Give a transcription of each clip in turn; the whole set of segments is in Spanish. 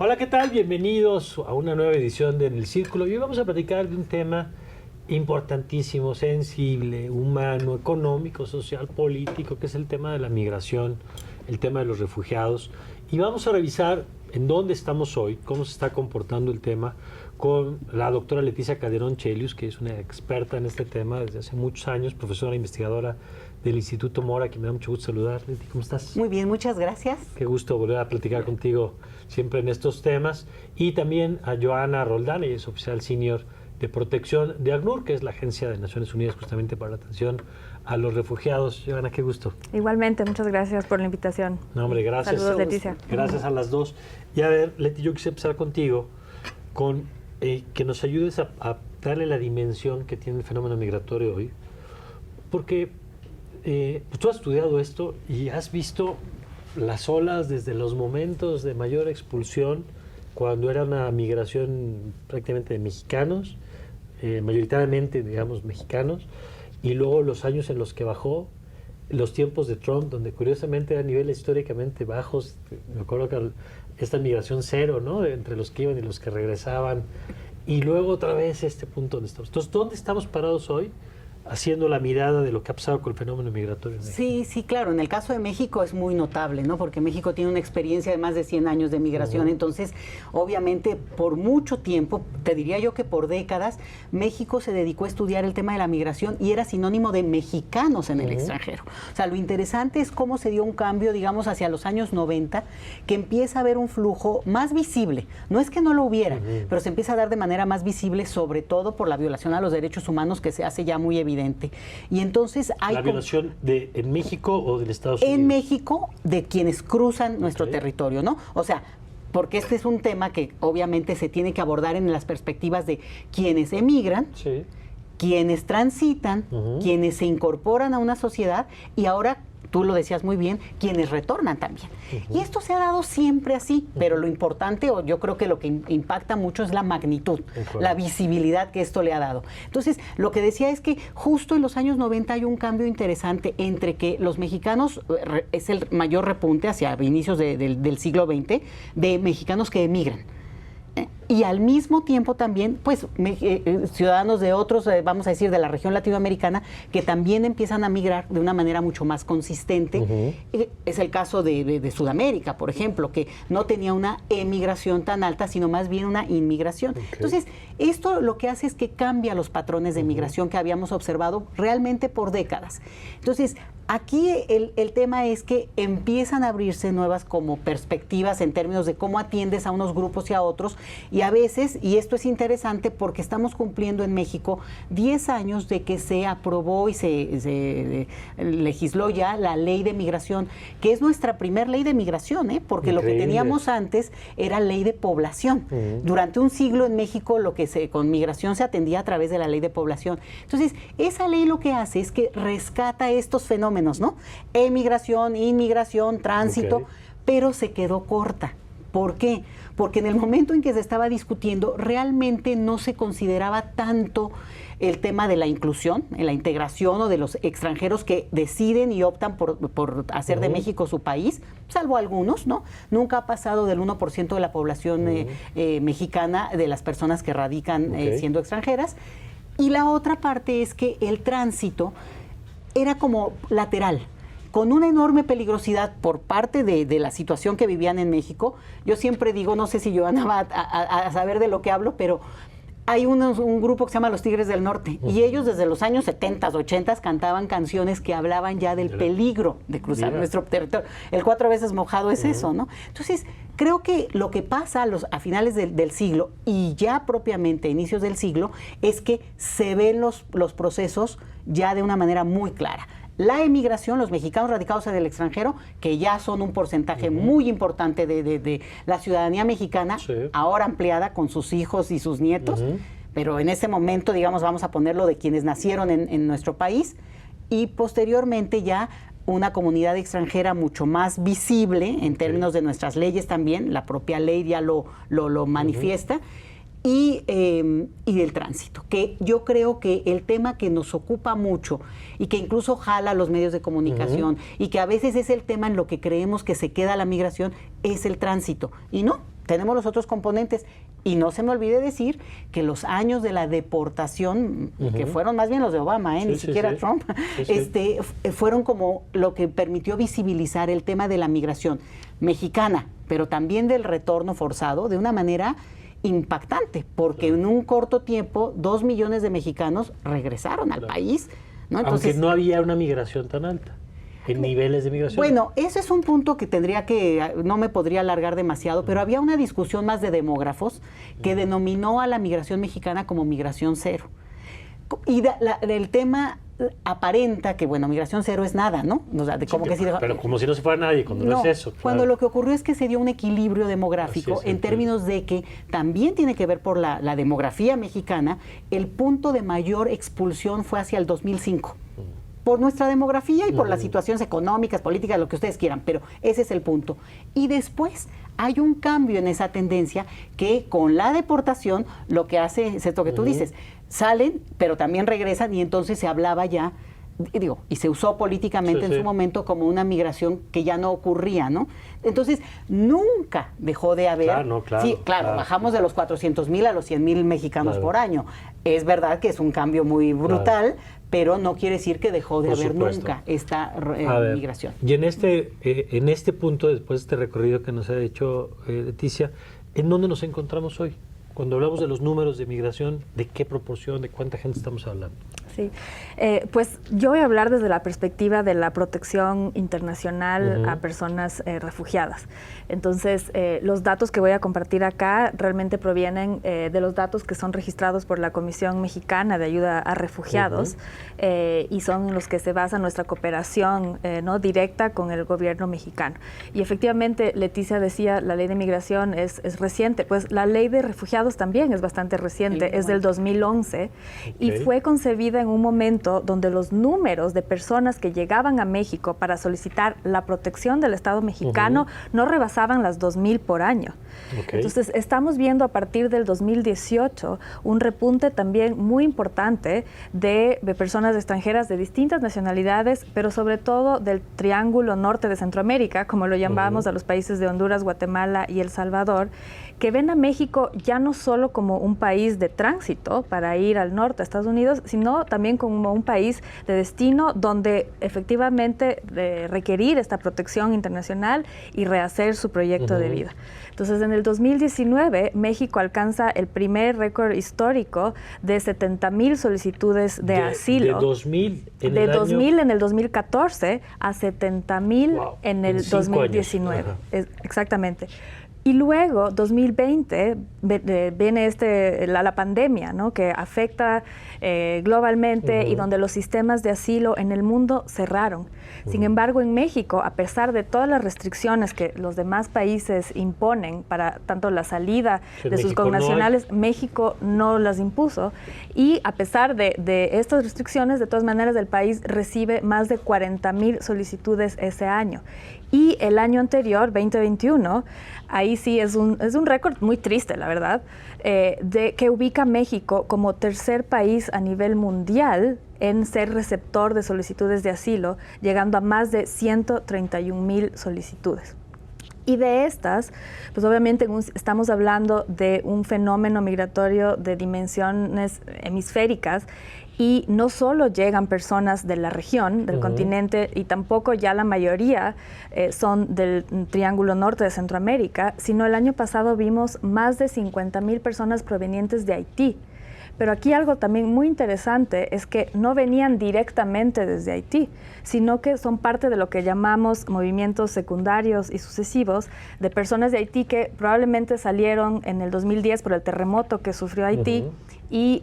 Hola, ¿qué tal? Bienvenidos a una nueva edición de En el Círculo. Y hoy vamos a platicar de un tema importantísimo, sensible, humano, económico, social, político, que es el tema de la migración, el tema de los refugiados. Y vamos a revisar en dónde estamos hoy, cómo se está comportando el tema, con la doctora Leticia Calderón Chelius, que es una experta en este tema desde hace muchos años, profesora investigadora del Instituto Mora, que me da mucho gusto saludar. Leti, ¿cómo estás? Muy bien, muchas gracias. Qué gusto volver a platicar contigo siempre en estos temas. Y también a Joana Roldán, ella es oficial senior de protección de ACNUR, que es la Agencia de Naciones Unidas justamente para la atención a los refugiados. Joana, qué gusto. Igualmente, muchas gracias por la invitación. No, hombre, gracias. Saludos, Leticia. Gracias a las dos. Y a ver, Leti, yo quisiera empezar contigo con que nos ayudes a darle la dimensión que tiene el fenómeno migratorio hoy, porque pues tú has estudiado esto y has visto las olas desde los momentos de mayor expulsión, cuando era una migración prácticamente de mexicanos, mayoritariamente, digamos, mexicanos, y luego los años en los que bajó, los tiempos de Trump, donde curiosamente eran niveles históricamente bajos. Me acuerdo que esta migración cero, ¿no? Entre los que iban y los que regresaban, y luego otra vez este punto donde estamos. Entonces, ¿dónde estamos parados hoy? Haciendo la mirada de lo que ha pasado con el fenómeno migratorio en México. Sí, claro. En el caso de México es muy notable, ¿no? Porque México tiene una experiencia de más de 100 años de migración. Entonces, obviamente, por mucho tiempo, te diría yo que por décadas, México se dedicó a estudiar el tema de la migración y era sinónimo de mexicanos en el extranjero. O sea, lo interesante es cómo se dio un cambio, digamos, hacia los años 90, que empieza a haber un flujo más visible. No es que no lo hubiera, pero se empieza a dar de manera más visible, sobre todo por la violación a los derechos humanos que se hace ya muy evidente. Y entonces hay ¿La violación en México o del Estados Unidos? En México, de quienes cruzan nuestro territorio, ¿no? O sea, porque este es un tema que obviamente se tiene que abordar en las perspectivas de quienes emigran, quienes transitan, quienes se incorporan a una sociedad y ahora, tú lo decías muy bien, quienes retornan también. Y esto se ha dado siempre así, pero lo importante, o yo creo que lo que impacta mucho es la magnitud, la visibilidad que esto le ha dado. Entonces, lo que decía es que justo en los años 90 hay un cambio interesante entre que los mexicanos, es el mayor repunte hacia inicios del siglo XX, de mexicanos que emigran. Y al mismo tiempo también, pues, ciudadanos de otros, vamos a decir, de la región latinoamericana, que también empiezan a migrar de una manera mucho más consistente. Es el caso de Sudamérica, por ejemplo, que no tenía una emigración tan alta, sino más bien una inmigración. Entonces, esto lo que hace es que cambia los patrones de migración que habíamos observado realmente por décadas. Entonces, aquí el tema es que empiezan a abrirse nuevas como perspectivas en términos de cómo atiendes a unos grupos y a otros, y a veces, y esto es interesante porque estamos cumpliendo en México 10 años de que se aprobó y se legisló ya la ley de migración, que es nuestra primer ley de migración, porque lo que teníamos antes era ley de población. Durante un siglo en México lo que con migración se atendía a través de la ley de población. Entonces, esa ley lo que hace es que rescata estos fenómenos, ¿no? Emigración, inmigración, tránsito, pero se quedó corta. ¿Por qué? Porque en el momento en que se estaba discutiendo, realmente no se consideraba tanto el tema de la inclusión, en la integración o de los extranjeros que deciden y optan por hacer de México su país, salvo algunos, ¿no? Nunca ha pasado del 1% de la población mexicana, de las personas que radican siendo extranjeras. Y la otra parte es que el tránsito era como lateral, con una enorme peligrosidad por parte de la situación que vivían en México. Yo siempre digo, no sé si Joana va a saber de lo que hablo, pero hay un grupo que se llama Los Tigres del Norte, y ellos desde los años 70, 80 cantaban canciones que hablaban ya del peligro de cruzar nuestro territorio. El 4 veces mojado es eso, ¿no? Entonces, creo que lo que pasa a finales del siglo y ya propiamente a inicios del siglo es que se ven los procesos ya de una manera muy clara. La emigración, los mexicanos radicados en el extranjero, que ya son un porcentaje muy importante de la ciudadanía mexicana, ahora ampliada con sus hijos y sus nietos, pero en ese momento, digamos, vamos a ponerlo de quienes nacieron en nuestro país, y posteriormente ya una comunidad extranjera mucho más visible en términos de nuestras leyes también, la propia ley ya lo manifiesta, y del tránsito, que yo creo que el tema que nos ocupa mucho y que incluso jala a los medios de comunicación y que a veces es el tema en lo que creemos que se queda la migración es el tránsito. Y no, tenemos los otros componentes. Y no se me olvide decir que los años de la deportación, que fueron más bien los de Obama, ni siquiera Trump, fueron como lo que permitió visibilizar el tema de la migración mexicana, pero también del retorno forzado de una manera impactante, porque en un corto tiempo 2 millones de mexicanos regresaron al país, ¿no? Entonces, aunque no había una migración tan alta, en niveles de migración. Bueno, ese es un punto que no me podría alargar demasiado, pero había una discusión más de demógrafos que denominó a la migración mexicana como migración cero. Y el tema aparenta que, bueno, migración cero es nada, ¿no? O sea, pero como si no se fuera nadie, cuando no es eso. Claro. Cuando lo que ocurrió es que se dio un equilibrio demográfico en términos de que también tiene que ver por la demografía mexicana, el punto de mayor expulsión fue hacia el 2005. Por nuestra demografía y por las situaciones económicas, políticas, lo que ustedes quieran, pero ese es el punto. Y después hay un cambio en esa tendencia que con la deportación lo que hace es esto que tú dices, salen, pero también regresan y entonces se hablaba ya, y se usó políticamente en su momento como una migración que ya no ocurría, ¿no? Entonces, nunca dejó de haber... Claro, bajamos de los 400,000 a los 100,000 mexicanos por año. Es verdad que es un cambio muy brutal, pero no quiere decir que dejó de haber nunca esta migración. Y en este punto, después de este recorrido que nos ha hecho Leticia, ¿en dónde nos encontramos hoy? Cuando hablamos de los números de migración, ¿de qué proporción, de cuánta gente estamos hablando? Sí, pues yo voy a hablar desde la perspectiva de la protección internacional a personas refugiadas. Entonces, los datos que voy a compartir acá realmente provienen de los datos que son registrados por la Comisión Mexicana de Ayuda a Refugiados y son los que se basa nuestra cooperación no directa con el gobierno mexicano. Y efectivamente, Leticia decía, la ley de migración es reciente, pues la ley de refugiados también es bastante reciente, es del 2011 y fue concebida en un momento donde los números de personas que llegaban a México para solicitar la protección del Estado mexicano no rebasaban las 2,000 por año. Entonces, estamos viendo a partir del 2018 un repunte también muy importante de personas extranjeras de distintas nacionalidades, pero sobre todo del Triángulo Norte de Centroamérica, como lo llamamos a los países de Honduras, Guatemala y El Salvador, que ven a México ya no solo como un país de tránsito para ir al norte, a Estados Unidos, sino también como un país de destino donde efectivamente requerir esta protección internacional y rehacer su proyecto de vida. Entonces, en el 2019, México alcanza el primer récord histórico de 70,000 solicitudes de asilo. De 2,000 en el 2014 a 70,000 en el 2019. Exactamente. Y luego, 2020, viene la pandemia, ¿no? Que afecta globalmente y donde los sistemas de asilo en el mundo cerraron. Sin embargo, en México, a pesar de todas las restricciones que los demás países imponen para tanto la salida de sus connacionales, México no las impuso. Y a pesar de estas restricciones, de todas maneras, el país recibe más de 40,000 solicitudes ese año. Y el año anterior, 2021, ahí sí es un récord muy triste, la verdad, que ubica a México como tercer país a nivel mundial en ser receptor de solicitudes de asilo, llegando a más de 131,000 solicitudes. Y de estas, pues obviamente estamos hablando de un fenómeno migratorio de dimensiones hemisféricas, y no solo llegan personas de la región, del continente, y tampoco ya la mayoría son del Triángulo Norte de Centroamérica, sino el año pasado vimos más de 50,000 personas provenientes de Haití. Pero aquí algo también muy interesante es que no venían directamente desde Haití, sino que son parte de lo que llamamos movimientos secundarios y sucesivos de personas de Haití que probablemente salieron en el 2010 por el terremoto que sufrió Haití y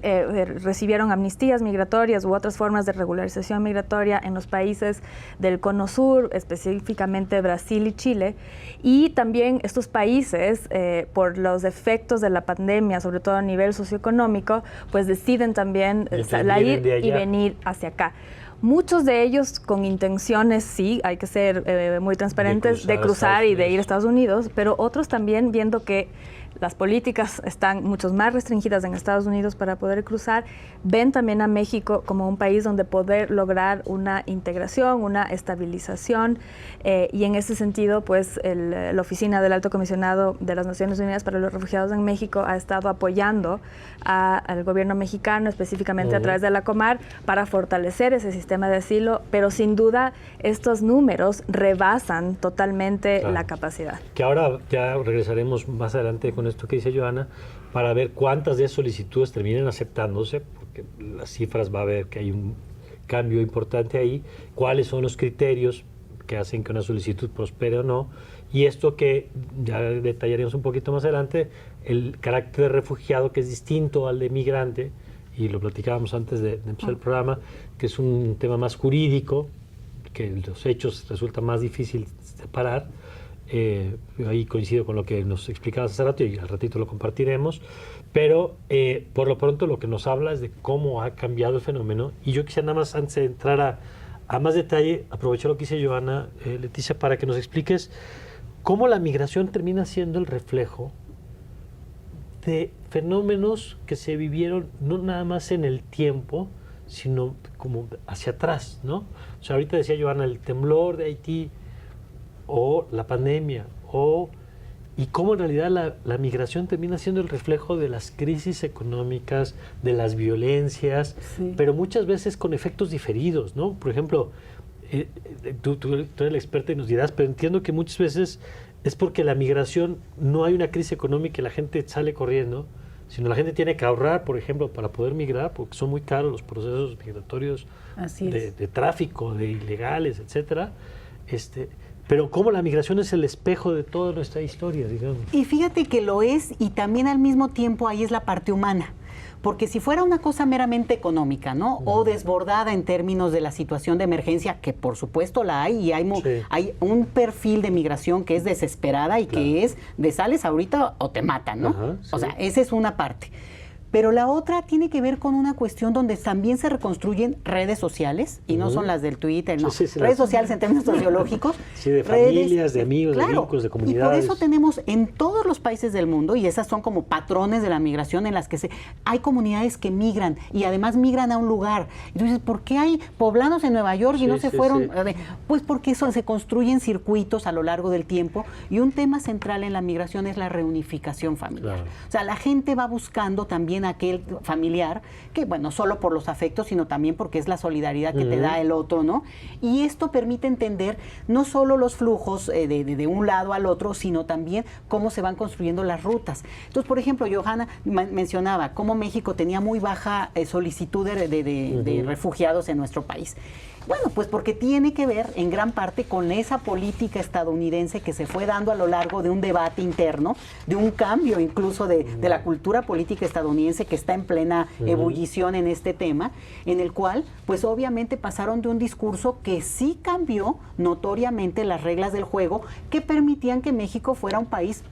recibieron amnistías migratorias u otras formas de regularización migratoria en los países del Cono Sur, específicamente Brasil y Chile. Y también estos países, por los efectos de la pandemia, sobre todo a nivel socioeconómico, pues deciden también salir y venir hacia acá. Muchos de ellos con intenciones, sí, hay que ser muy transparentes, de cruzar y de ir a Estados Unidos, pero otros también viendo que las políticas están mucho más restringidas en Estados Unidos para poder cruzar, ven también a México como un país donde poder lograr una integración, una estabilización, y en ese sentido, pues la Oficina del Alto Comisionado de las Naciones Unidas para los Refugiados en México ha estado apoyando al gobierno mexicano, específicamente a través de la Comar, para fortalecer ese sistema de asilo, pero sin duda estos números rebasan totalmente la capacidad. Que ahora ya regresaremos más adelante con esto que dice Johanna, para ver cuántas de esas solicitudes terminan aceptándose, porque las cifras va a ver que hay un cambio importante ahí, cuáles son los criterios que hacen que una solicitud prospere o no, y esto que ya detallaremos un poquito más adelante, el carácter de refugiado, que es distinto al de migrante, y lo platicábamos antes de empezar el programa, que es un tema más jurídico, que los hechos resulta más difícil separar. Ahí coincido con lo que nos explicabas hace rato y al ratito lo compartiremos, pero por lo pronto lo que nos habla es de cómo ha cambiado el fenómeno, y yo quisiera nada más, antes de entrar a más detalle, aprovechar lo que dice Johanna, Leticia, para que nos expliques cómo la migración termina siendo el reflejo de fenómenos que se vivieron no nada más en el tiempo, sino como hacia atrás, ¿no? O sea, ahorita decía Johanna, el temblor de Haití, o la pandemia, y cómo en realidad la migración termina siendo el reflejo de las crisis económicas, de las violencias, pero muchas veces con efectos diferidos, ¿no? Por ejemplo, tú eres la experta y nos dirás, pero entiendo que muchas veces es porque la migración no hay una crisis económica y la gente sale corriendo, sino la gente tiene que ahorrar, por ejemplo, para poder migrar, porque son muy caros los procesos migratorios de tráfico, de ilegales, etcétera. Pero cómo la migración es el espejo de toda nuestra historia, digamos. Y fíjate que lo es, y también al mismo tiempo ahí es la parte humana. Porque si fuera una cosa meramente económica, ¿no? O desbordada en términos de la situación de emergencia, que por supuesto la hay, y hay un perfil de migración que es desesperada y que es de sales ahorita o te matan, ¿no? O sea, esa es una parte. Pero la otra tiene que ver con una cuestión donde también se reconstruyen redes sociales, y no son las del Twitter, no. Redes sociales en términos sociológicos. Sí, de familias, de amigos, de vínculos, de comunidades. Y por eso tenemos en todos los países del mundo, y esas son como patrones de la migración en las que hay comunidades que migran, y además migran a un lugar. Y tú dices, ¿por qué hay poblanos en Nueva York y no se fueron? Pues porque se construyen circuitos a lo largo del tiempo, y un tema central en la migración es la reunificación familiar. O sea, la gente va buscando también aquel familiar, que bueno, solo por los afectos, sino también porque es la solidaridad que te da el otro, ¿no? Y esto permite entender no solo los flujos de un lado al otro, sino también cómo se van construyendo las rutas. Entonces, por ejemplo, Johanna mencionaba cómo México tenía muy baja solicitud de refugiados en nuestro país. Bueno, pues porque tiene que ver en gran parte con esa política estadounidense que se fue dando a lo largo de un debate interno, de un cambio incluso de la cultura política estadounidense que está en plena ebullición en este tema, en el cual pues obviamente pasaron de un discurso que sí cambió notoriamente las reglas del juego, que permitían que México fuera un país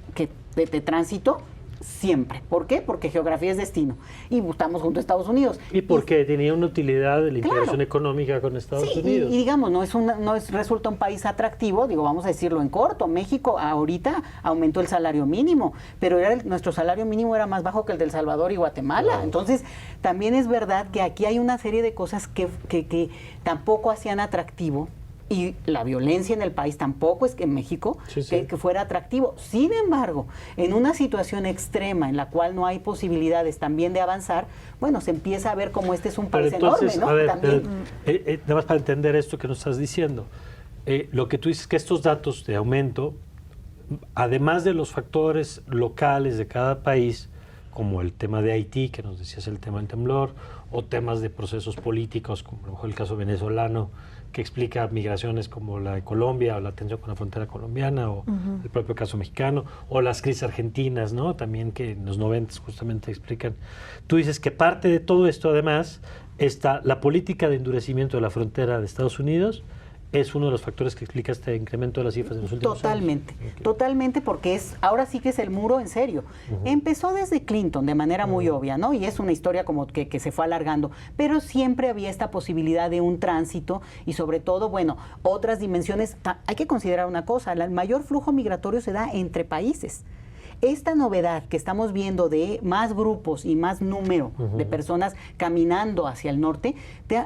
de tránsito siempre. ¿Por qué? Porque geografía es destino. Y estamos junto a Estados Unidos. Y porque tenía una utilidad de la integración económica con Estados Unidos. Y digamos, resulta un país atractivo, vamos a decirlo en corto. México ahorita aumentó el salario mínimo, pero nuestro salario mínimo era más bajo que el de El Salvador y Guatemala. Entonces, también es verdad que aquí hay una serie de cosas que tampoco hacían atractivo. Y la violencia en el país tampoco es que en México que fuera atractivo. Sin embargo, en una situación extrema en la cual no hay posibilidades también de avanzar, bueno, se empieza a ver como este es un país enorme, ¿no? A ver, nada más para entender esto que nos estás diciendo, lo que tú dices que estos datos de aumento, además de los factores locales de cada país, como el tema de Haití, que nos decías el tema del temblor, o temas de procesos políticos, como a lo mejor el caso venezolano, que explica migraciones como la de Colombia o la tensión con la frontera colombiana o el propio caso mexicano o las crisis argentinas, ¿no? También que en los 90 justamente explican. Tú dices que parte de todo esto además está la política de endurecimiento de la frontera de Estados Unidos. Es uno de los factores que explica este incremento de las cifras en los últimos años. Totalmente, porque ahora sí que es el muro en serio. Empezó desde Clinton de manera muy obvia, ¿no? Y es una historia como que se fue alargando, pero siempre había esta posibilidad de un tránsito y sobre todo, bueno, otras dimensiones. Hay que considerar una cosa, el mayor flujo migratorio se da entre países. esta novedad que estamos viendo de más grupos y más número de personas caminando hacia el norte,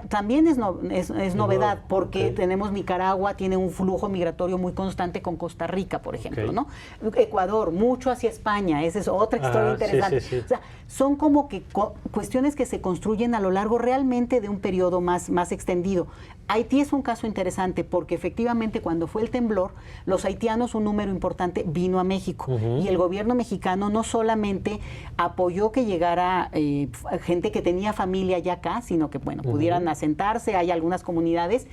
también es novedad, porque tenemos Nicaragua, tiene un flujo migratorio muy constante con Costa Rica, por ejemplo, ¿no? Ecuador, mucho hacia España, esa es otra historia interesante. O sea, son como que cuestiones que se construyen a lo largo realmente de un periodo más extendido. Haití es un caso interesante porque efectivamente cuando fue el temblor, los haitianos, un número importante, vino a México y el gobierno mexicano no solamente apoyó que llegara gente que tenía familia ya acá, sino que, bueno, pudieran asentarse, hay algunas comunidades.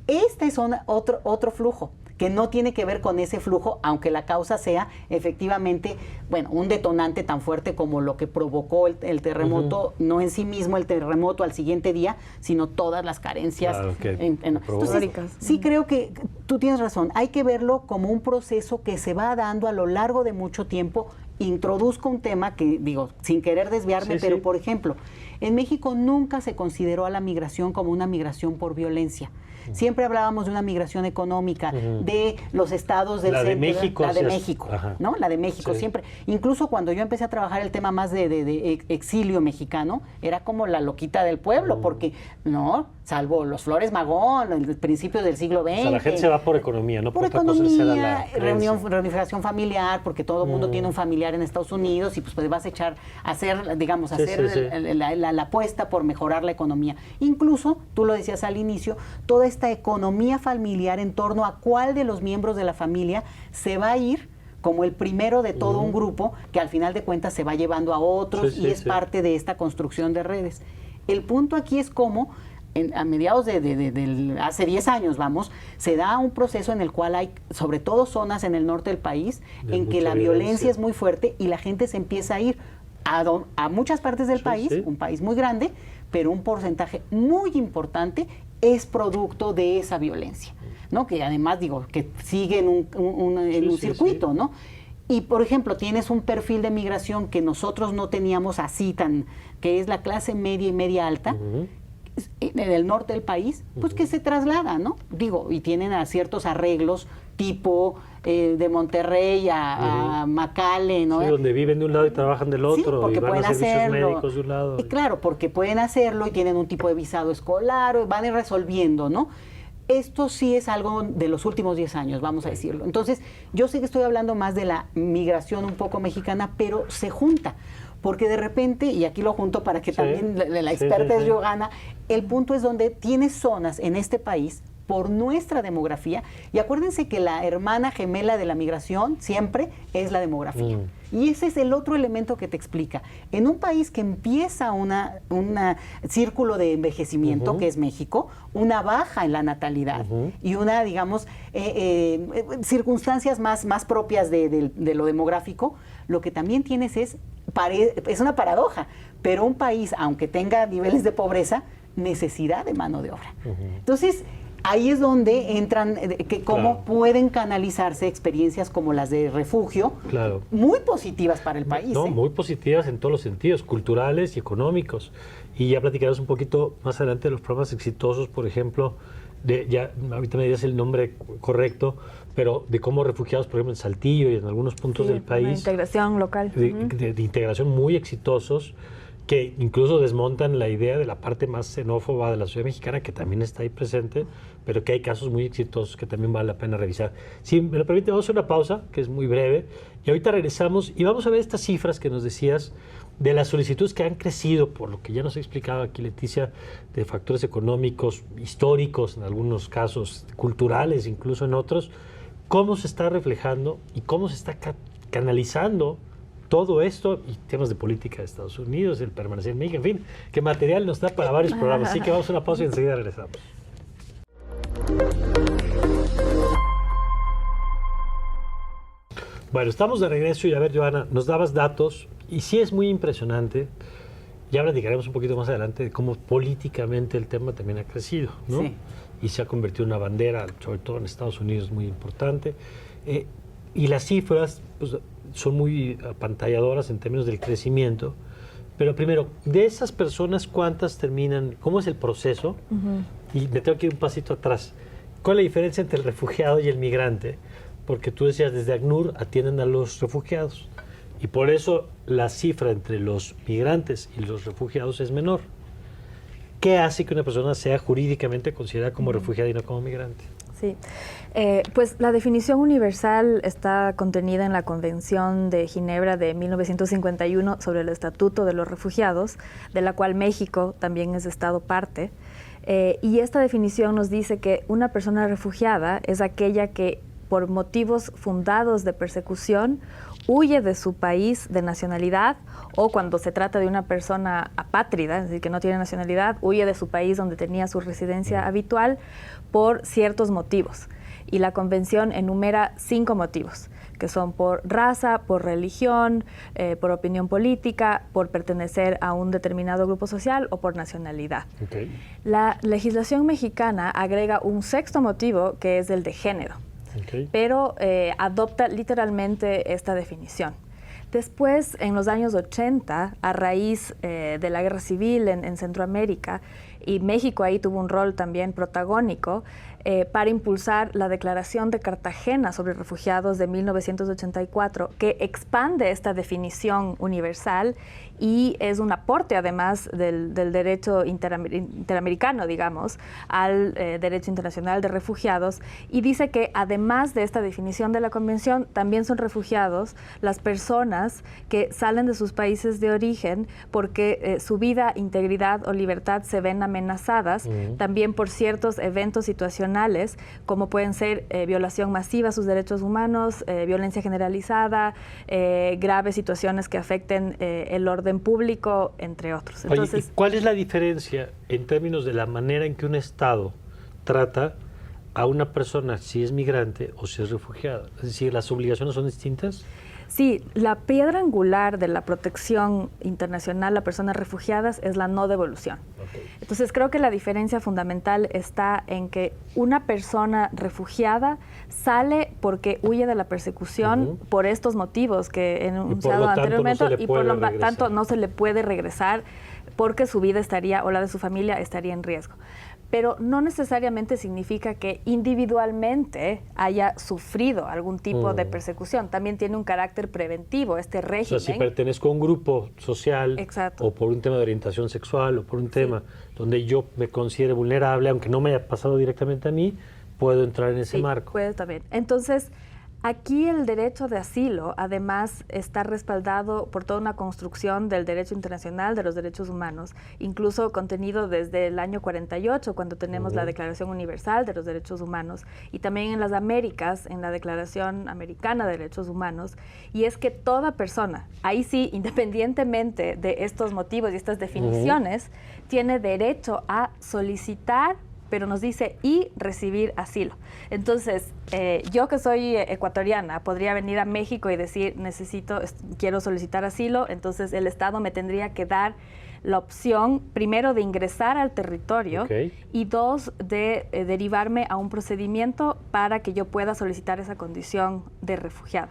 Este es otro flujo que no tiene que ver con ese flujo, aunque la causa sea efectivamente, bueno, un detonante tan fuerte como lo que provocó el terremoto, no en sí mismo el terremoto al siguiente día, sino todas las carencias. Entonces, sí creo que tú tienes razón, hay que verlo como un proceso que se va dando a lo largo de mucho tiempo. Introduzco un tema que, digo, sin querer desviarme, pero por ejemplo, en México nunca se consideró a la migración como una migración por violencia. Siempre hablábamos de una migración económica, de los estados del centro. México, la de México, ¿no? La de México siempre. Incluso cuando yo empecé a trabajar el tema más de exilio mexicano, era como la loquita del pueblo, porque, no, salvo los Flores Magón, el principio del siglo XX. O sea, la gente se va por economía, no por economía, reunificación familiar, porque todo el mundo tiene un familiar en Estados Unidos y pues vas a echar a hacer, digamos, la apuesta por mejorar la economía. Incluso, tú lo decías al inicio, toda esta economía familiar en torno a cuál de los miembros de la familia se va a ir como el primero de todo un grupo que al final de cuentas se va llevando a otros y es parte de esta construcción de redes. El punto aquí es cómo a mediados de hace 10 años, se da un proceso en el cual hay, sobre todo zonas en el norte del país, en que la violencia es muy fuerte y la gente se empieza a ir a muchas partes del país, un país muy grande, pero un porcentaje muy importante es producto de esa violencia, ¿no? Que además, digo, que sigue en un circuito, ¿no? Y, por ejemplo, tienes un perfil de migración que nosotros no teníamos así que es la clase media y media alta, en el norte del país, pues que se traslada, ¿no? Digo, y tienen ciertos arreglos tipo de Monterrey a McAllen, ¿no? Sí, donde viven de un lado y trabajan del otro, porque y van pueden a servicios hacerlo. médicos de un lado. Y claro, porque pueden hacerlo y tienen un tipo de visado escolar, van a ir resolviendo, ¿no? Esto sí es algo de los últimos 10 años, vamos a decirlo. Entonces, yo sé que estoy hablando más de la migración un poco mexicana, pero se junta. Porque de repente, y aquí lo junto para que también la experta es Giovanna, el punto es donde tienes zonas en este país por nuestra demografía, y acuérdense que la hermana gemela de la migración siempre es la demografía. Y ese es el otro elemento que te explica. En un país que empieza un círculo de envejecimiento, que es México, una baja en la natalidad y una, digamos, circunstancias más propias de lo demográfico, lo que también tienes es una paradoja, pero un país, aunque tenga niveles de pobreza, necesidad de mano de obra. Entonces, ahí es donde entran, cómo pueden canalizarse experiencias como las de refugio, muy positivas para el país. No, muy positivas en todos los sentidos, culturales y económicos. Y ya platicaremos un poquito más adelante de los programas exitosos, por ejemplo, ahorita me dirás el nombre correcto, pero de cómo refugiados, por ejemplo, en Saltillo y en algunos puntos del país. De integración local. De integración muy exitosos, que incluso desmontan la idea de la parte más xenófoba de la sociedad mexicana, que también está ahí presente, pero que hay casos muy exitosos que también vale la pena revisar. Si me lo permite, vamos a hacer una pausa, que es muy breve, y ahorita regresamos y vamos a ver estas cifras que nos decías de las solicitudes que han crecido, por lo que ya nos ha explicado aquí Leticia, de factores económicos, históricos, en algunos casos, culturales, incluso en otros, cómo se está reflejando y cómo se está canalizando todo esto, y temas de política de Estados Unidos, el permanecer en México, en fin, que material nos da para varios programas. Así que vamos a una pausa y enseguida regresamos. Bueno, estamos de regreso y a ver, Giovanna, nos dabas datos y sí es muy impresionante. Ya platicaremos un poquito más adelante de cómo políticamente el tema también ha crecido, ¿no? Sí. Y se ha convertido en una bandera, sobre todo en Estados Unidos, muy importante. Y las cifras pues, son muy apantalladoras en términos del crecimiento. Pero primero, de esas personas, ¿cuántas terminan? ¿Cómo es el proceso? Y me tengo que ir un pasito atrás. ¿Cuál es la diferencia entre el refugiado y el migrante? Porque tú decías, desde ACNUR atienden a los refugiados. Y por eso la cifra entre los migrantes y los refugiados es menor. ¿Qué hace que una persona sea jurídicamente considerada como refugiada y no como migrante? Sí, pues la definición universal está contenida en la Convención de Ginebra de 1951 sobre el Estatuto de los Refugiados, de la cual México también es Estado parte. Y esta definición nos dice que una persona refugiada es aquella que por motivos fundados de persecución huye de su país de nacionalidad, o cuando se trata de una persona apátrida, es decir, que no tiene nacionalidad, huye de su país donde tenía su residencia habitual por ciertos motivos. Y la Convención enumera 5 motivos, que son por raza, por religión, por opinión política, por pertenecer a un determinado grupo social o por nacionalidad. Okay. La legislación mexicana agrega un 6º motivo, que es el de género. Okay. Pero adopta literalmente esta definición. Después, en los años 80, a raíz de la guerra civil en Centroamérica, y México ahí tuvo un rol también protagónico, para impulsar la Declaración de Cartagena sobre Refugiados de 1984, que expande esta definición universal y es un aporte además del derecho interamericano, digamos, al derecho internacional de refugiados, y dice que además de esta definición de la Convención, también son refugiados las personas que salen de sus países de origen porque su vida, integridad o libertad se ven amenazadas, también por ciertos eventos situacionales, como pueden ser violación masiva a sus derechos humanos, violencia generalizada, graves situaciones que afecten el orden público, entre otros. Entonces, oye, ¿cuál es la diferencia en términos de la manera en que un Estado trata a una persona si es migrante o si es refugiada? Es decir, ¿las obligaciones son distintas? Sí, la piedra angular de la protección internacional a personas refugiadas es la no devolución. Okay. Entonces creo que la diferencia fundamental está en que una persona refugiada sale porque huye de la persecución por estos motivos que he enunciado anteriormente, y por lo tanto no se le puede regresar porque su vida estaría, o la de su familia, estaría en riesgo. Pero no necesariamente significa que individualmente haya sufrido algún tipo de persecución. También tiene un carácter preventivo este régimen. O sea, si pertenezco a un grupo social, exacto, o por un tema de orientación sexual, o por un tema donde yo me considere vulnerable, aunque no me haya pasado directamente a mí, puedo entrar en ese marco. Puede también. Entonces, aquí el derecho de asilo, además, está respaldado por toda una construcción del derecho internacional de los derechos humanos, incluso contenido desde el año 48, cuando tenemos la Declaración Universal de los Derechos Humanos, y también en las Américas, en la Declaración Americana de Derechos Humanos, y es que toda persona, ahí sí, independientemente de estos motivos y estas definiciones, tiene derecho a solicitar, pero nos dice, y recibir asilo. Entonces, yo que soy ecuatoriana, podría venir a México y decir, quiero solicitar asilo, entonces el Estado me tendría que dar la opción, primero, de ingresar al territorio, y 2, de derivarme a un procedimiento para que yo pueda solicitar esa condición de refugiada.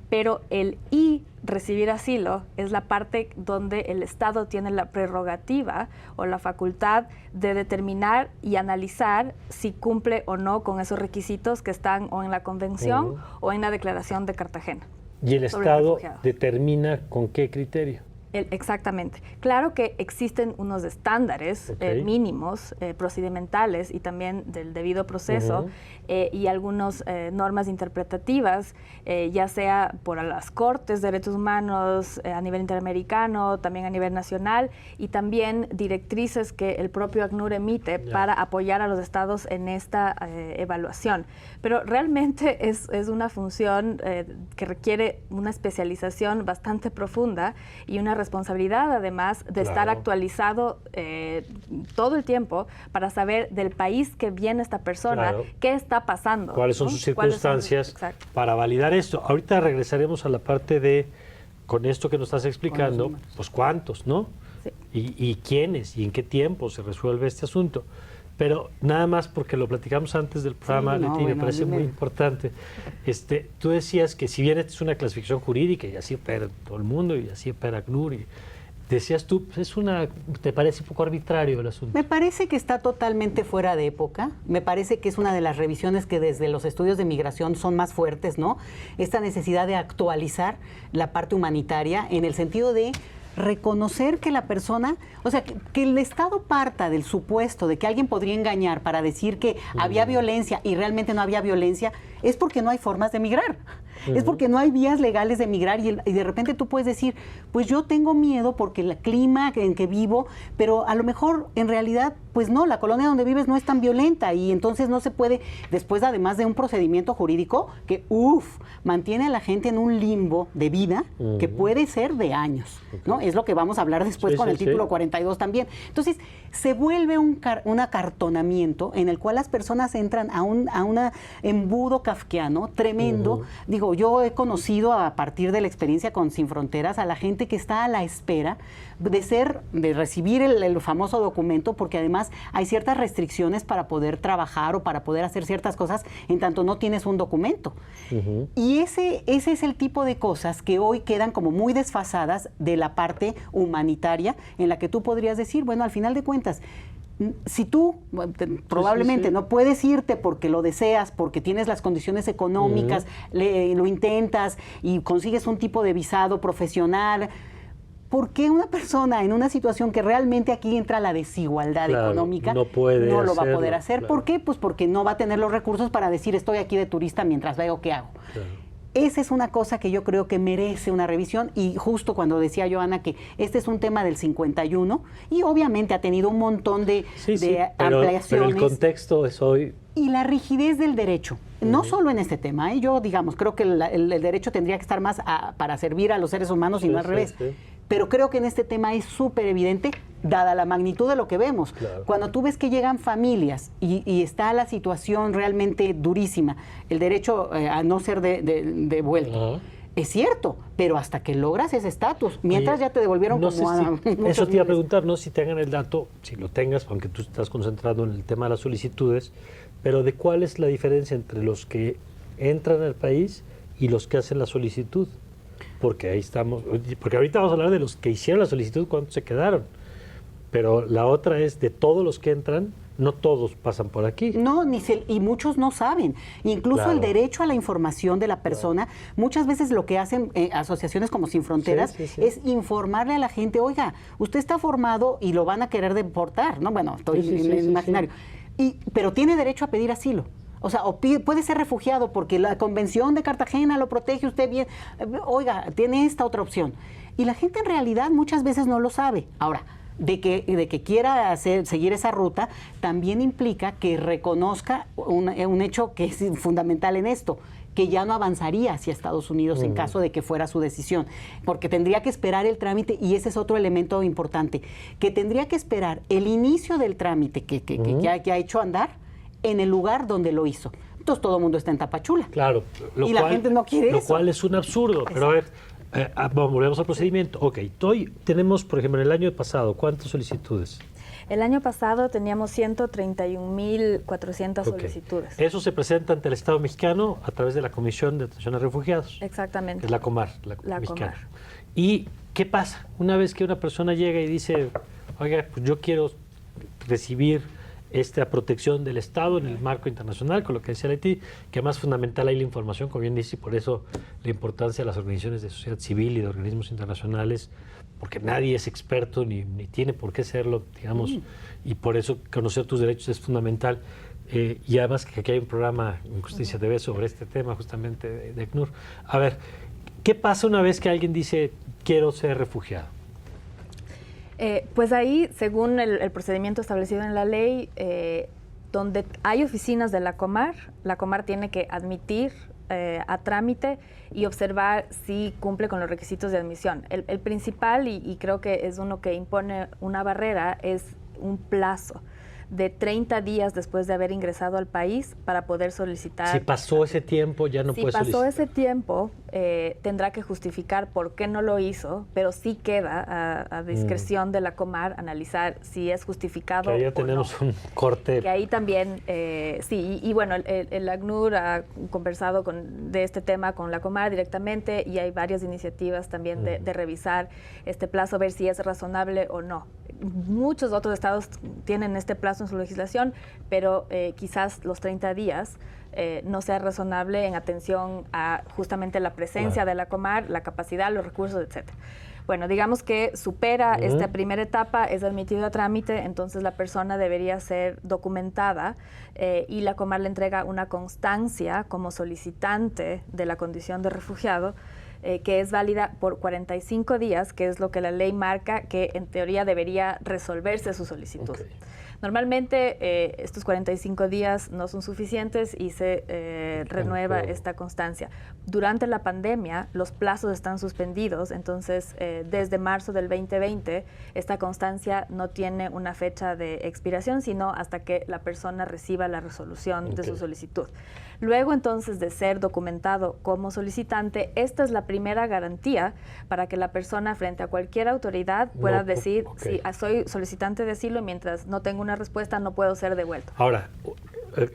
Pero el y recibir asilo es la parte donde el Estado tiene la prerrogativa o la facultad de determinar y analizar si cumple o no con esos requisitos que están o en la Convención o en la Declaración de Cartagena. ¿Y el Estado determina con qué criterio? Exactamente. Claro que existen unos estándares mínimos, procedimentales y también del debido proceso, y algunas normas interpretativas, ya sea por las Cortes de Derechos Humanos a nivel interamericano, también a nivel nacional, y también directrices que el propio ACNUR emite para apoyar a los estados en esta evaluación. Pero realmente es una función que requiere una especialización bastante profunda y una responsabilidad, además, de estar actualizado todo el tiempo para saber del país que viene esta persona, qué está pasando. ¿Cuáles son sus circunstancias para validar esto? Ahorita regresaremos a la parte de, con esto que nos estás explicando, pues cuántos, ¿no? Sí. Y quiénes, y en qué tiempo se resuelve este asunto. Pero nada más porque lo platicamos antes del programa, Leti, me parece muy importante. Tú decías que si bien esta es una clasificación jurídica y así opera todo el mundo y así opera ACNUR, decías tú, ¿te parece un poco arbitrario el asunto? Me parece que está totalmente fuera de época. Me parece que es una de las revisiones que desde los estudios de migración son más fuertes, ¿no? Esta necesidad de actualizar la parte humanitaria en el sentido de reconocer que la persona, o sea, que el Estado parta del supuesto de que alguien podría engañar para decir que había violencia y realmente no había violencia, es porque no hay formas de migrar. Es porque no hay vías legales de migrar y de repente tú puedes decir, pues yo tengo miedo porque el clima en que vivo, pero a lo mejor en realidad, pues no, la colonia donde vives no es tan violenta y entonces no se puede, después además de un procedimiento jurídico que, mantiene a la gente en un limbo de vida que puede ser de años, ¿no? Es lo que vamos a hablar después con el título 42 también. Entonces, se vuelve un acartonamiento en el cual las personas entran a un embudo kafkiano tremendo. Digo, yo he conocido a partir de la experiencia con Sin Fronteras a la gente que está a la espera de recibir el famoso documento, porque además hay ciertas restricciones para poder trabajar o para poder hacer ciertas cosas en tanto no tienes un documento. Y ese es el tipo de cosas que hoy quedan como muy desfasadas de la parte humanitaria, en la que tú podrías decir, bueno, al final de cuentas, si tú probablemente no puedes irte porque lo deseas, porque tienes las condiciones económicas, lo intentas y consigues un tipo de visado profesional, ¿por qué una persona en una situación que realmente aquí entra la desigualdad económica no lo va a poder hacer? ¿Por qué? Pues porque no va a tener los recursos para decir estoy aquí de turista mientras veo qué hago. Esa es una cosa que yo creo que merece una revisión y justo cuando decía Joana que este es un tema del 51 y obviamente ha tenido un montón de ampliaciones. Pero el contexto es hoy. Y la rigidez del derecho, no solo en este tema, yo creo que el derecho tendría que estar más para servir a los seres humanos y no al revés. Pero creo que en este tema es súper evidente, dada la magnitud de lo que vemos. Cuando tú ves que llegan familias y está la situación realmente durísima, el derecho a no ser devuelto. Es cierto, pero hasta que logras ese estatus, mientras ya te devolvieron eso te iba a preguntar, ¿no? Si tengan el dato, si lo tengas, aunque tú estás concentrado en el tema de las solicitudes, pero de cuál es la diferencia entre los que entran al país y los que hacen la solicitud. Porque ahí estamos, porque ahorita vamos a hablar de los que hicieron la solicitud, cuántos se quedaron. Pero la otra es de todos los que entran, no todos pasan por aquí. No, y muchos no saben. Incluso el derecho a la información de la persona, muchas veces lo que hacen asociaciones como Sin Fronteras es informarle a la gente, oiga, usted está formado y lo van a querer deportar, ¿no? Bueno, estoy en el imaginario. Pero tiene derecho a pedir asilo. O sea, puede ser refugiado porque la Convención de Cartagena lo protege usted bien. Oiga, tiene esta otra opción. Y la gente en realidad muchas veces no lo sabe. Ahora, de que quiera seguir esa ruta, también implica que reconozca un hecho que es fundamental en esto, que ya no avanzaría hacia Estados Unidos en caso de que fuera su decisión, porque tendría que esperar el trámite, y ese es otro elemento importante, que tendría que esperar el inicio del trámite que ya ha hecho andar, en el lugar donde lo hizo. Entonces todo el mundo está en Tapachula. Claro. La gente no quiere eso. Lo cual es un absurdo. Pero a ver, volvemos al procedimiento. Ok, hoy tenemos, por ejemplo, en el año pasado, ¿cuántas solicitudes? El año pasado teníamos 131.400 solicitudes. Eso se presenta ante el Estado mexicano a través de la Comisión de Atención a Refugiados. Exactamente. Que es la Comar, la mexicana. Comar. ¿Y qué pasa? Una vez que una persona llega y dice, oiga, pues yo quiero recibir esta protección del Estado en el marco internacional, con lo que decía Leti, que más fundamental hay la información, como bien dice, y por eso la importancia de las organizaciones de sociedad civil y de organismos internacionales, porque nadie es experto ni tiene por qué serlo, digamos, y por eso conocer tus derechos es fundamental. Y además que aquí hay un programa en Justicia TV sobre este tema justamente de ACNUR. A ver, ¿qué pasa una vez que alguien dice quiero ser refugiado? Pues ahí, según el procedimiento establecido en la ley, donde hay oficinas de la Comar tiene que admitir a trámite y observar si cumple con los requisitos de admisión. El principal, y creo que es uno que impone una barrera, es un plazo. de 30 días después de haber ingresado al país para poder solicitar. Si pasó ese tiempo, ya no puede solicitar. Si pasó ese tiempo, tendrá que justificar por qué no lo hizo, pero sí queda a discreción de la Comar analizar si es justificado. Que ya tenemos un corte. Que ahí también, sí, y bueno, el ACNUR ha conversado de este tema con la Comar directamente y hay varias iniciativas también de revisar este plazo, ver si es razonable o no. Muchos otros estados tienen este plazo en su legislación, pero quizás los 30 días no sea razonable en atención a justamente la presencia de la Comar, la capacidad, los recursos, etcétera. Bueno, digamos que supera esta primera etapa, es admitido a trámite, entonces la persona debería ser documentada y la Comar le entrega una constancia como solicitante de la condición de refugiado, que es válida por 45 días, que es lo que la ley marca que en teoría debería resolverse su solicitud. Okay. Normalmente estos 45 días no son suficientes y se renueva esta constancia. Durante la pandemia los plazos están suspendidos, entonces desde marzo del 2020 esta constancia no tiene una fecha de expiración, sino hasta que la persona reciba la resolución de su solicitud. Luego entonces de ser documentado como solicitante, esta es la primera garantía para que la persona frente a cualquier autoridad pueda decir, sí, soy solicitante de asilo, mientras no tengo una respuesta no puedo ser devuelto. Ahora,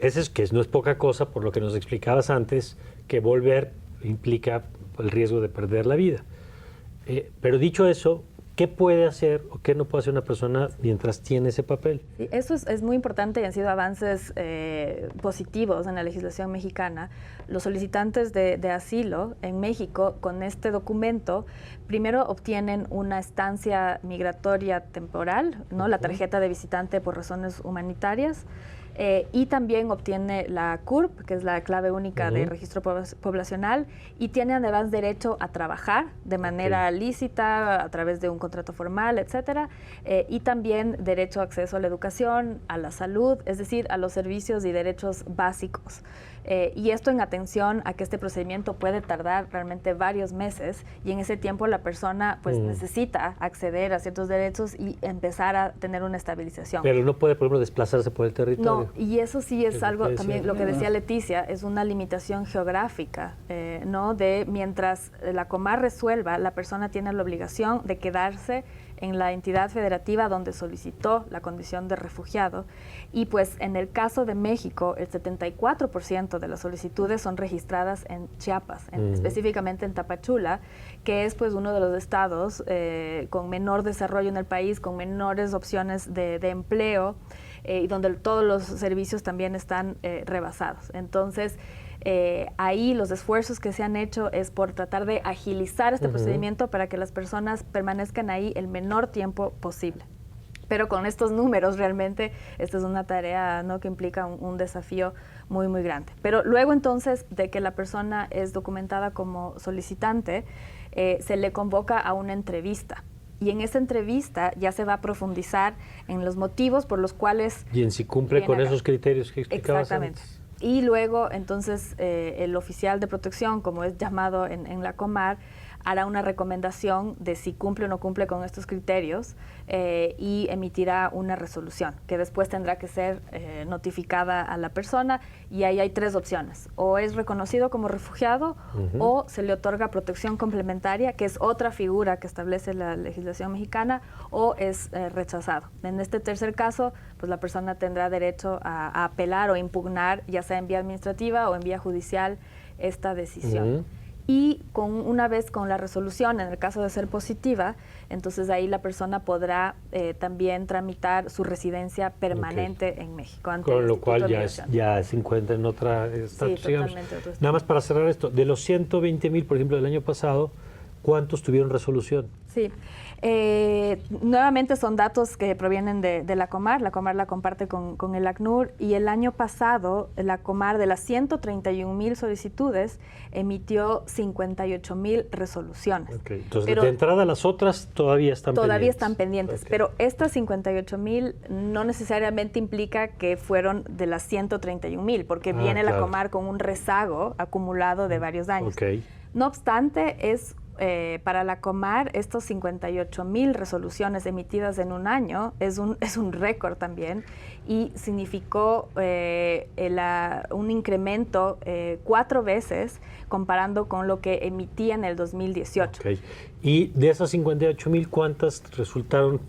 ese es que no es poca cosa, por lo que nos explicabas antes, que volver implica el riesgo de perder la vida. Pero dicho eso, ¿qué puede hacer o qué no puede hacer una persona mientras tiene ese papel? Sí, eso es muy importante y han sido avances positivos en la legislación mexicana. Los solicitantes de asilo en México, con este documento, primero obtienen una estancia migratoria temporal, ¿no? La tarjeta de visitante por razones humanitarias. Y también obtiene la CURP, que es la clave única de registro poblacional, y tiene además derecho a trabajar de manera lícita, a través de un contrato formal, etcétera, y también derecho a acceso a la educación, a la salud, es decir, a los servicios y derechos básicos. Y esto en atención a que este procedimiento puede tardar realmente varios meses y en ese tiempo la persona pues necesita acceder a ciertos derechos y empezar a tener una estabilización. Pero no puede, por ejemplo, desplazarse por el territorio. No, y eso sí es algo también, lo que decía Leticia, es una limitación geográfica, ¿no? De mientras la Comar resuelva, la persona tiene la obligación de quedarse en la entidad federativa donde solicitó la condición de refugiado. Y pues en el caso de México, el 74% de las solicitudes son registradas en Chiapas, específicamente en Tapachula, que es pues uno de los estados con menor desarrollo en el país, con menores opciones de empleo, y donde todos los servicios también están rebasados. Entonces, ahí los esfuerzos que se han hecho es por tratar de agilizar este procedimiento para que las personas permanezcan ahí el menor tiempo posible. Pero con estos números realmente esta es una tarea, ¿no?, que implica un desafío muy, muy grande. Pero luego entonces de que la persona es documentada como solicitante, se le convoca a una entrevista. Y en esa entrevista ya se va a profundizar en los motivos por los cuales... Y en si cumple con esos criterios que explicabas Exactamente. Antes. Y luego, entonces, el oficial de protección, como es llamado en la Comar, hará una recomendación de si cumple o no cumple con estos criterios y emitirá una resolución que después tendrá que ser notificada a la persona, y ahí hay tres opciones: o es reconocido como refugiado o se le otorga protección complementaria, que es otra figura que establece la legislación mexicana, o es rechazado. En este tercer caso, pues la persona tendrá derecho a apelar o impugnar, ya sea en vía administrativa o en vía judicial, esta decisión. Y una vez con la resolución, en el caso de ser positiva, entonces ahí la persona podrá también tramitar su residencia permanente en México. Con lo cual ya se encuentra en otra estatus. Sí, totalmente otro. Nada más para cerrar esto, de los 120,000, por ejemplo, del año pasado, ¿cuántos tuvieron resolución? Sí. Nuevamente son datos que provienen de la Comar. La Comar la comparte con el ACNUR, y el año pasado la Comar, de las 131,000 solicitudes, emitió 58,000 resoluciones. Okay. Entonces, pero de entrada, las otras todavía están pendientes. Okay. Pero estas 58,000 no necesariamente implica que fueron de las 131,000, porque viene la Comar con un rezago acumulado de varios años. Okay. No obstante, es para la Comar, estos 58,000 resoluciones emitidas en un año es un récord también y significó un incremento 4 veces comparando con lo que emitía en el 2018. Okay. Y de esas 58,000, ¿cuántas resultaron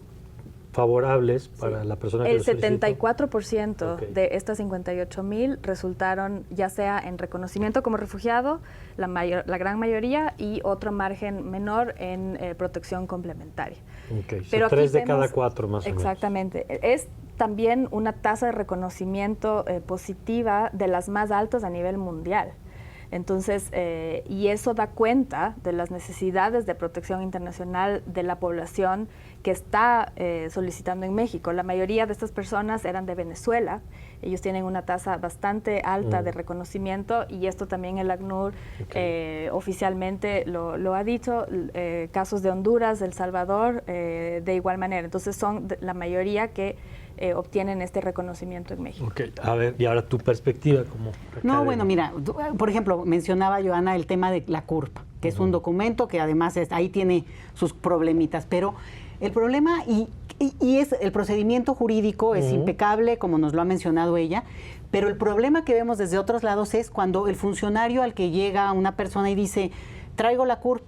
favorables para la persona que el lo solicitó? 74% de estas 58,000 resultaron ya sea en reconocimiento como refugiado, la gran mayoría, y otro margen menor en protección complementaria. Pero 3 de cada 4 más o menos. Exactamente. Es también una tasa de reconocimiento positiva de las más altas a nivel mundial. Entonces, y eso da cuenta de las necesidades de protección internacional de la población que está solicitando en México. La mayoría de estas personas eran de Venezuela. Ellos tienen una tasa bastante alta de reconocimiento y esto también el ACNUR oficialmente lo ha dicho. Casos de Honduras, de El Salvador, de igual manera. Entonces, son la mayoría que obtienen este reconocimiento en México. A ver, y ahora tu perspectiva como No, bueno, mira, por ejemplo, mencionaba Joana el tema de la CURP, que es un documento que además ahí tiene sus problemitas, pero el problema y es el procedimiento jurídico es impecable, como nos lo ha mencionado ella, pero el problema que vemos desde otros lados es cuando el funcionario al que llega una persona y dice, traigo la CURP,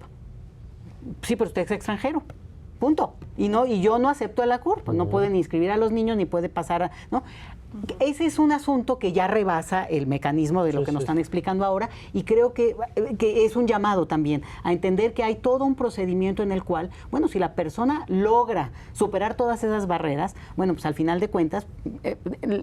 sí, pero usted es extranjero. Punto. Y yo no acepto la CURP, no pueden inscribir a los niños ni puede pasar, ¿no? Ese es un asunto que ya rebasa el mecanismo de lo que nos están explicando ahora y creo que es un llamado también a entender que hay todo un procedimiento en el cual, bueno, si la persona logra superar todas esas barreras, bueno, pues al final de cuentas,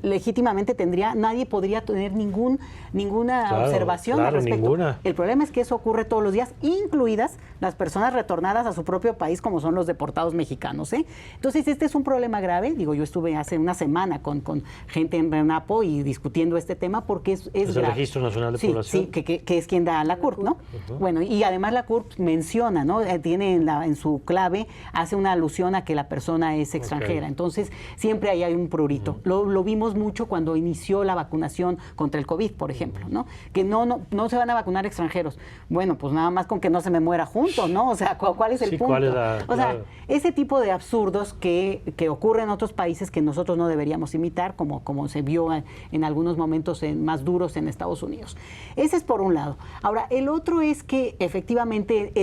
legítimamente nadie podría tener ninguna observación al respecto. Ninguna. El problema es que eso ocurre todos los días, incluidas las personas retornadas a su propio país como son los deportados mexicanos, ¿eh? Entonces, este es un problema grave. Digo, yo estuve hace una semana con gente en RENAPO y discutiendo este tema porque es grave. El Registro Nacional de Población. Sí, que es quien da la CURP, ¿no? Bueno, y además la CURP menciona, ¿no? Tiene en su clave, hace una alusión a que la persona es extranjera. Entonces, siempre ahí hay un prurito. Lo vimos mucho cuando inició la vacunación contra el COVID, por ejemplo, ¿no? Que no se van a vacunar extranjeros. Bueno, pues nada más con que no se me muera junto, ¿no? O sea, ¿cuál es el punto? ¿Cuál es o sea, ese tipo de absurdos que ocurren en otros países que nosotros no deberíamos imitar, como se vio en algunos momentos más duros en Estados Unidos. Ese es por un lado. Ahora, el otro es que efectivamente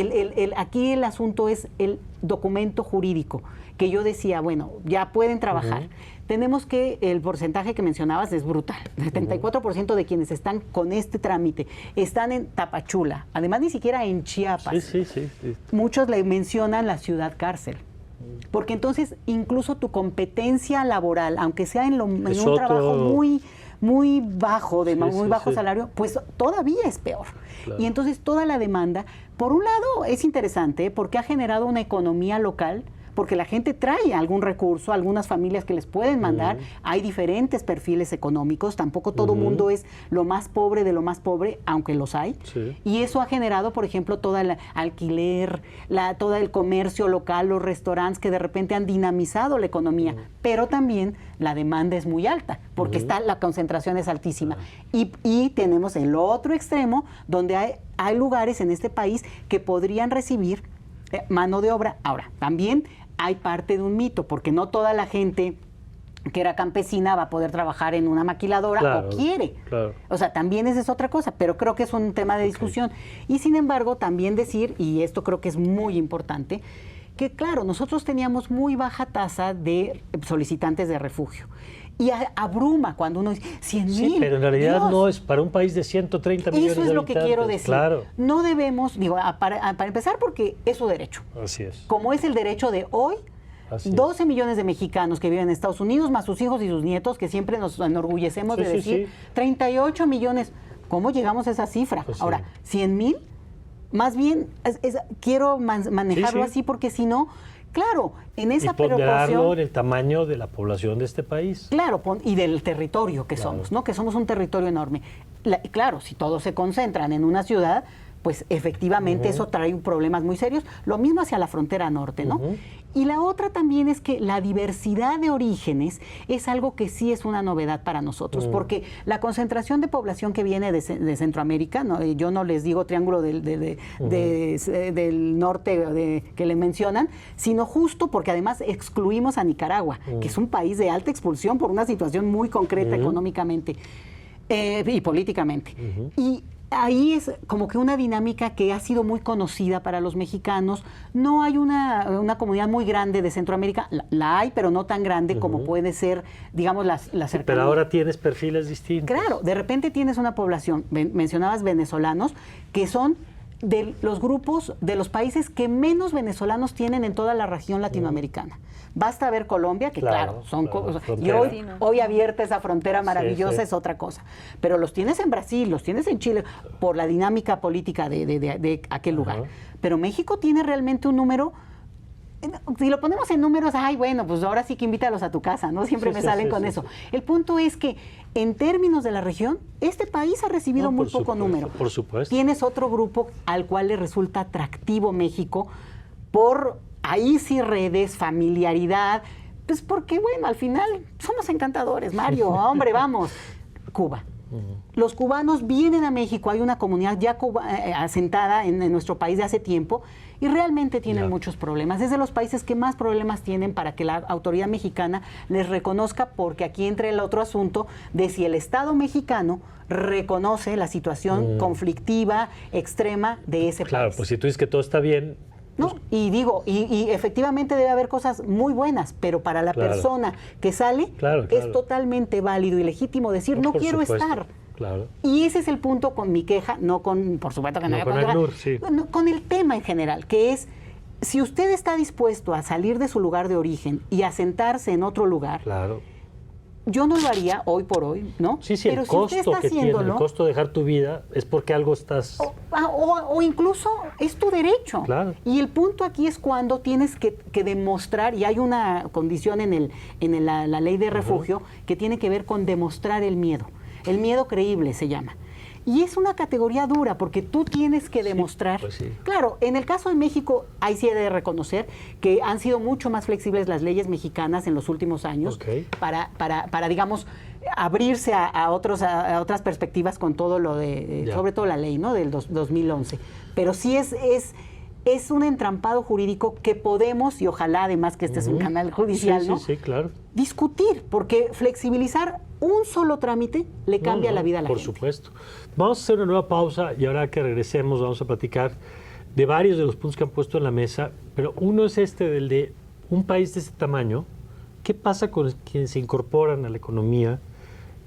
aquí el asunto es el documento jurídico, que yo decía, bueno, ya pueden trabajar. Tenemos que el porcentaje que mencionabas es brutal. El 74% de quienes están con este trámite están en Tapachula, además ni siquiera en Chiapas. Sí. Muchos le mencionan la ciudad cárcel. Porque entonces incluso tu competencia laboral, aunque sea en un trabajo muy bajo, de muy bajo salario, pues todavía es peor. Claro. Y entonces toda la demanda, por un lado es interesante porque ha generado una economía local, porque la gente trae algún recurso, algunas familias que les pueden mandar, hay diferentes perfiles económicos, tampoco todo mundo es lo más pobre de lo más pobre, aunque los hay, y eso ha generado, por ejemplo, todo el alquiler, todo el comercio local, los restaurantes que de repente han dinamizado la economía, pero también la demanda es muy alta, porque la concentración es altísima, y tenemos el otro extremo, donde hay lugares en este país que podrían recibir mano de obra. Ahora, también hay parte de un mito, porque no toda la gente que era campesina va a poder trabajar en una maquiladora o quiere. Claro. O sea, también esa es otra cosa, pero creo que es un tema de discusión. Y sin embargo, también decir, y esto creo que es muy importante, que claro, nosotros teníamos muy baja tasa de solicitantes de refugio. Y abruma cuando uno dice 100,000. Sí, pero en realidad no es para un país de 130 millones de habitantes. Eso es lo que quiero decir. Claro. No debemos, para empezar, porque es su derecho. Así es. Como es el derecho de hoy, 12 millones de mexicanos que viven en Estados Unidos, más sus hijos y sus nietos, que siempre nos enorgullecemos de decir, 38 millones. ¿Cómo llegamos a esa cifra? Ahora, 100,000, más bien, quiero manejarlo así, porque si no, claro, en esa proporción en el tamaño de la población de este país. Claro, y del territorio que somos, ¿no? Que somos un territorio enorme. Claro, si todos se concentran en una ciudad, pues efectivamente eso trae problemas muy serios. Lo mismo hacia la frontera norte, ¿no? Y la otra también es que la diversidad de orígenes es algo que sí es una novedad para nosotros, porque la concentración de población que viene de Centroamérica, ¿no? Yo no les digo triángulo del norte que le mencionan, sino justo porque además excluimos a Nicaragua, que es un país de alta expulsión por una situación muy concreta económicamente y políticamente. Y ahí es como que una dinámica que ha sido muy conocida para los mexicanos. No hay una comunidad muy grande de Centroamérica, la hay, pero no tan grande como puede ser, digamos, las sí, pero ahora tienes perfiles distintos. Claro, de repente tienes una población, mencionabas venezolanos, que son de los grupos, de los países que menos venezolanos tienen en toda la región latinoamericana. Basta ver Colombia, que claro son cosas. Y hoy abierta esa frontera maravillosa es otra cosa. Pero los tienes en Brasil, los tienes en Chile, por la dinámica política de aquel lugar. Pero México tiene realmente un número. Si lo ponemos en números, ay, bueno, pues ahora sí que invítalos a tu casa, ¿no? Siempre me salen con eso. El punto es que, en términos de la región, este país ha recibido muy poco número. Por supuesto. Tienes otro grupo al cual le resulta atractivo México por, ahí sí, redes, familiaridad, pues porque, bueno, al final somos encantadores, Mario, hombre, vamos. Cuba. Los cubanos vienen a México, hay una comunidad ya asentada en nuestro país de hace tiempo y realmente tienen muchos problemas. Es de los países que más problemas tienen para que la autoridad mexicana les reconozca, porque aquí entra el otro asunto de si el Estado mexicano reconoce la situación conflictiva, extrema de ese país. Claro, pues si tú dices que todo está bien... No, y digo, y efectivamente debe haber cosas muy buenas, pero para la persona que sale es totalmente válido y legítimo decir, no quiero estar. Claro. Y ese es el punto con mi queja, no con, por supuesto que no con ACNUR, con el tema en general, que es, si usted está dispuesto a salir de su lugar de origen y a sentarse en otro lugar, yo no lo haría hoy por hoy, ¿no? Sí, pero el costo que tiene, el costo de dejar tu vida es porque algo estás... O incluso es tu derecho. Claro. Y el punto aquí es cuando tienes que demostrar, y hay una condición en la ley de refugio que tiene que ver con demostrar el miedo. El miedo creíble se llama. Y es una categoría dura porque tú tienes que demostrar. Claro, en el caso de México, ahí sí he de reconocer que han sido mucho más flexibles las leyes mexicanas en los últimos años para digamos, abrirse a otras perspectivas con todo lo de, sobre todo la ley, ¿no? Del 2011. Pero sí es un entrampado jurídico que podemos, y ojalá además que este es un canal judicial, ¿no? Sí, claro. Discutir, porque flexibilizar un solo trámite le cambia la vida a la gente. Por supuesto. Vamos a hacer una nueva pausa y ahora que regresemos vamos a platicar de varios de los puntos que han puesto en la mesa, pero uno es del de un país de ese tamaño, ¿qué pasa con quienes se incorporan a la economía?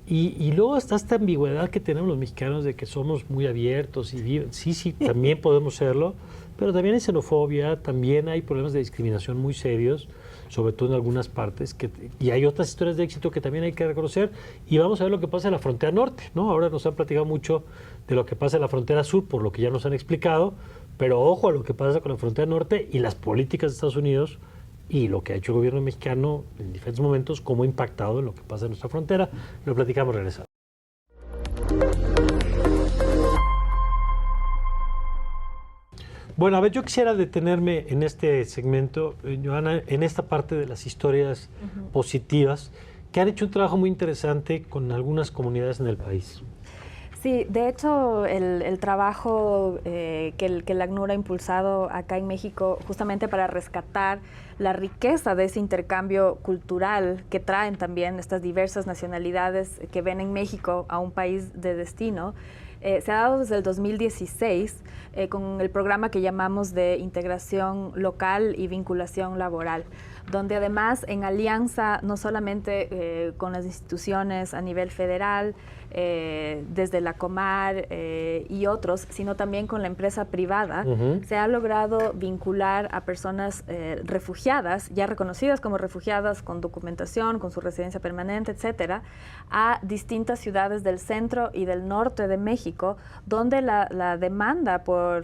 Y luego está esta ambigüedad que tenemos los mexicanos de que somos muy abiertos y sí, también podemos serlo, pero también hay xenofobia, también hay problemas de discriminación muy serios, sobre todo en algunas partes, y hay otras historias de éxito que también hay que reconocer, y vamos a ver lo que pasa en la frontera norte, ¿no? Ahora nos han platicado mucho de lo que pasa en la frontera sur, por lo que ya nos han explicado, pero ojo a lo que pasa con la frontera norte y las políticas de Estados Unidos y lo que ha hecho el gobierno mexicano en diferentes momentos, cómo ha impactado en lo que pasa en nuestra frontera. Lo platicamos regresando. Bueno, a ver, yo quisiera detenerme en este segmento, Johanna, en esta parte de las historias positivas, que han hecho un trabajo muy interesante con algunas comunidades en el país. Sí, de hecho, el trabajo que el ACNUR ha impulsado acá en México, justamente para rescatar la riqueza de ese intercambio cultural que traen también estas diversas nacionalidades que ven en México a un país de destino, se ha dado desde el 2016 con el programa que llamamos de integración local y vinculación laboral, donde además en alianza no solamente con las instituciones a nivel federal, desde la Comar y otros, sino también con la empresa privada, se ha logrado vincular a personas refugiadas, ya reconocidas como refugiadas con documentación, con su residencia permanente, etcétera, a distintas ciudades del centro y del norte de México, donde la demanda por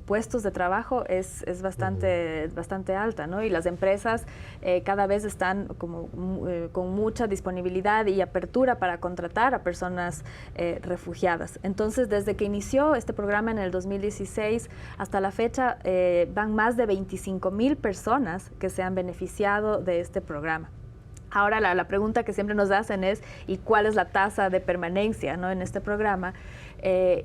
puestos de trabajo es bastante alta, ¿no? Y las empresas cada vez están como, con mucha disponibilidad y apertura para contratar a personas personas refugiadas. Entonces, desde que inició este programa en el 2016 hasta la fecha, van más de 25,000 personas que se han beneficiado de este programa. Ahora, la pregunta que siempre nos hacen es, ¿y cuál es la tasa de permanencia, ¿no?, en este programa?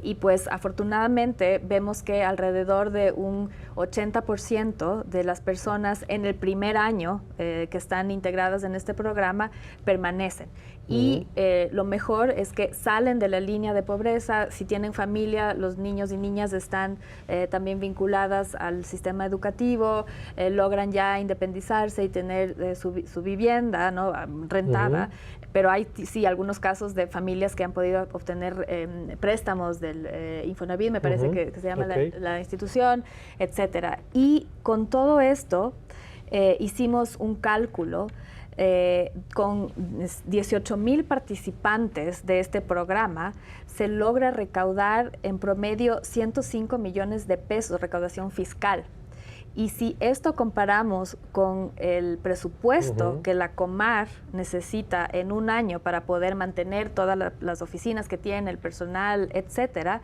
Y pues afortunadamente vemos que alrededor de un 80% de las personas en el primer año que están integradas en este programa permanecen. Y lo mejor es que salen de la línea de pobreza. Si tienen familia, los niños y niñas están también vinculadas al sistema educativo, logran ya independizarse y tener su vivienda, ¿no?, rentada. Pero hay sí algunos casos de familias que han podido obtener préstamos del Infonavit, me parece que se llama la institución, etcétera. Y con todo esto hicimos un cálculo con 18,000 participantes de este programa, se logra recaudar en promedio 105 millones de pesos, recaudación fiscal. Y si esto comparamos con el presupuesto que la Comar necesita en un año para poder mantener todas las oficinas que tiene, el personal, etcétera,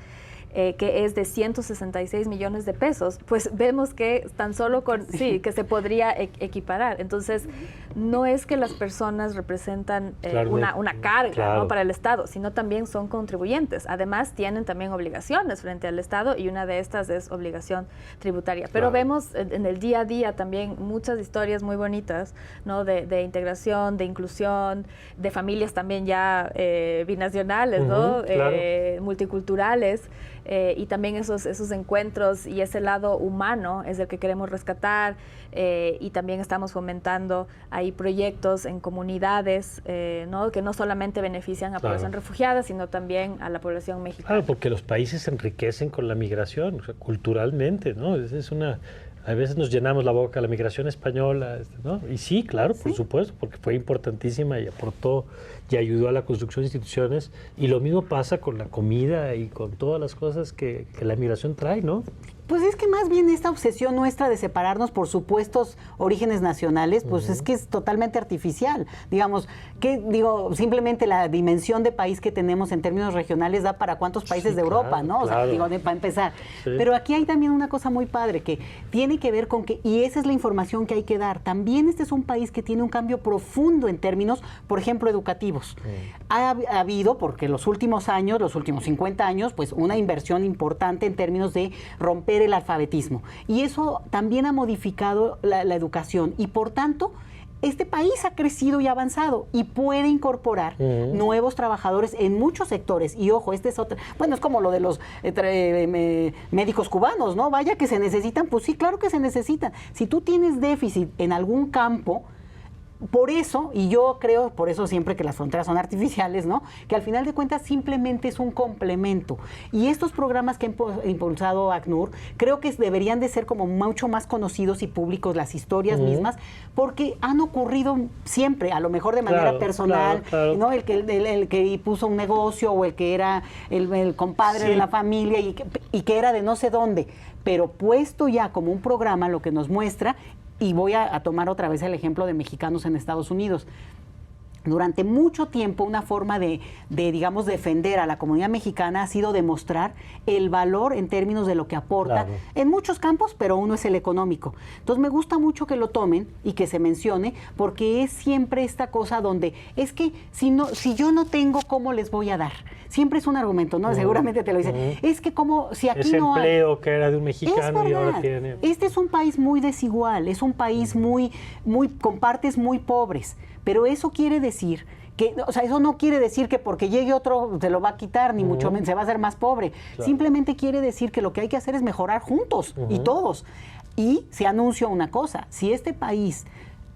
que es de 166 millones de pesos, pues vemos que tan solo con, que se podría equiparar. Entonces, no es que las personas representan una carga, ¿no?, para el Estado, sino también son contribuyentes. Además, tienen también obligaciones frente al Estado y una de estas es obligación tributaria. Pero vemos en el día a día también muchas historias muy bonitas, ¿no?, de integración, de inclusión, de familias también ya binacionales, ¿no?, multiculturales. Y también esos encuentros y ese lado humano es el que queremos rescatar, y también estamos fomentando ahí proyectos en comunidades, ¿no?, que no solamente benefician a población refugiada, sino también a la población mexicana. Claro, porque los países se enriquecen con la migración, o sea, culturalmente, ¿no? A veces nos llenamos la boca la migración española, ¿no? Y sí, claro, por supuesto, porque fue importantísima y aportó y ayudó a la construcción de instituciones. Y lo mismo pasa con la comida y con todas las cosas que la migración trae, ¿no? Pues es que más bien esta obsesión nuestra de separarnos por supuestos orígenes nacionales, pues es que es totalmente artificial. Digamos, simplemente la dimensión de país que tenemos en términos regionales da para cuántos países de Europa, ¿no? O sea, para empezar. Sí. Pero aquí hay también una cosa muy padre que tiene que ver con que, y esa es la información que hay que dar, también este es un país que tiene un cambio profundo en términos, por ejemplo, educativos. Ha habido, porque los últimos 50 años, pues una inversión importante en términos de romper el alfabetismo. Y eso también ha modificado la educación. Y por tanto, este país ha crecido y avanzado y puede incorporar nuevos trabajadores en muchos sectores. Y ojo, este es otro, bueno, es como lo de los médicos cubanos, ¿no? Vaya que se necesitan, pues sí, claro que se necesitan. Si tú tienes déficit en algún campo, por eso, y yo creo, por eso siempre que las fronteras son artificiales, ¿no?, que al final de cuentas simplemente es un complemento. Y estos programas que ha impulsado ACNUR, creo que deberían de ser como mucho más conocidos y públicos, las historias mismas, porque han ocurrido siempre, a lo mejor de manera personal, ¿no? El que puso un negocio o el que era el compadre de la familia y que era de no sé dónde, pero puesto ya como un programa, lo que nos muestra. Y voy a tomar otra vez el ejemplo de mexicanos en Estados Unidos. Durante mucho tiempo una forma de, digamos, defender a la comunidad mexicana ha sido demostrar el valor en términos de lo que aporta en muchos campos, pero uno es el económico. Entonces me gusta mucho que lo tomen y que se mencione, porque es siempre esta cosa donde es que si yo no tengo, ¿cómo les voy a dar? Siempre es un argumento, ¿no? Seguramente te lo dicen. Es que si aquí ese no hay... Ese empleo que era de un mexicano y ahora tiene... Este es un país muy desigual, es un país con partes muy pobres. Pero eso quiere decir que, o sea, eso no quiere decir que porque llegue otro se lo va a quitar, ni mucho menos se va a hacer más pobre. Simplemente quiere decir que lo que hay que hacer es mejorar juntos y todos. Y se anuncia una cosa, si este país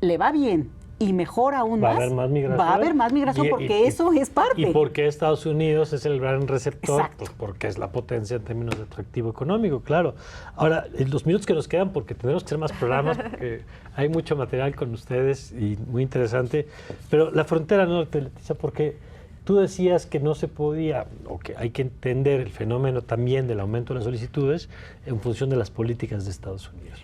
le va bien y mejora aún más, va a haber más migración porque eso es parte. Y porque Estados Unidos es el gran receptor, pues porque es la potencia en términos de atractivo económico, claro. Ahora, en los minutos que nos quedan, porque tenemos que hacer más programas, porque hay mucho material con ustedes y muy interesante, pero la frontera norte, Leticia, porque tú decías que no se podía, o que hay que entender el fenómeno también del aumento de las solicitudes en función de las políticas de Estados Unidos.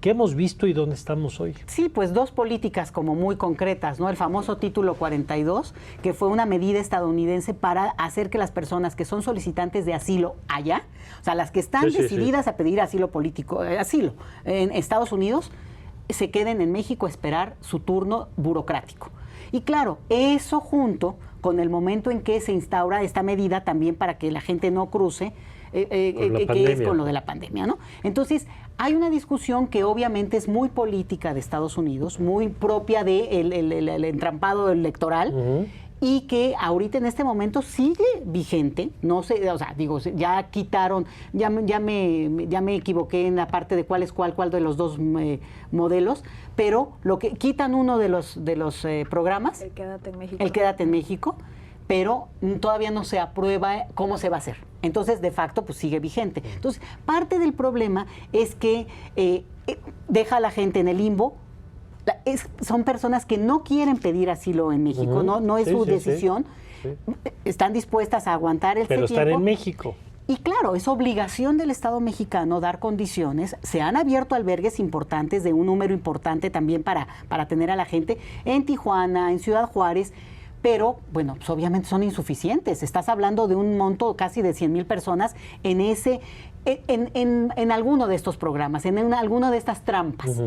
¿Qué hemos visto y dónde estamos hoy? Sí, pues dos políticas como muy concretas, ¿no? El famoso Título 42, que fue una medida estadounidense para hacer que las personas que son solicitantes de asilo allá, o sea, las que están decididas a pedir asilo político, asilo en Estados Unidos, se queden en México a esperar su turno burocrático. Y claro, eso junto con el momento en que se instaura esta medida también para que la gente no cruce, que es con lo de la pandemia, ¿no? Entonces, hay una discusión que obviamente es muy política de Estados Unidos, muy propia del el entrampado electoral, y que ahorita en este momento sigue vigente. No sé, o sea, digo, ya quitaron, ya me equivoqué en la parte de cuál es cuál de los dos modelos, pero lo que quitan uno de los programas, el Quédate en México. El Quédate en México, pero todavía no se aprueba cómo se va a hacer. Entonces, de facto, pues sigue vigente. Entonces, parte del problema es que deja a la gente en el limbo. Son personas que no quieren pedir asilo en México, no es su decisión. Sí. Están dispuestas a aguantar el tiempo. Pero están en México. Y claro, es obligación del Estado mexicano dar condiciones. Se han abierto albergues importantes de un número importante también para tener a la gente en Tijuana, en Ciudad Juárez. Pero, bueno, pues obviamente son insuficientes. Estás hablando de un monto casi de 100,000 personas en alguno de estos programas, en alguno de estas trampas.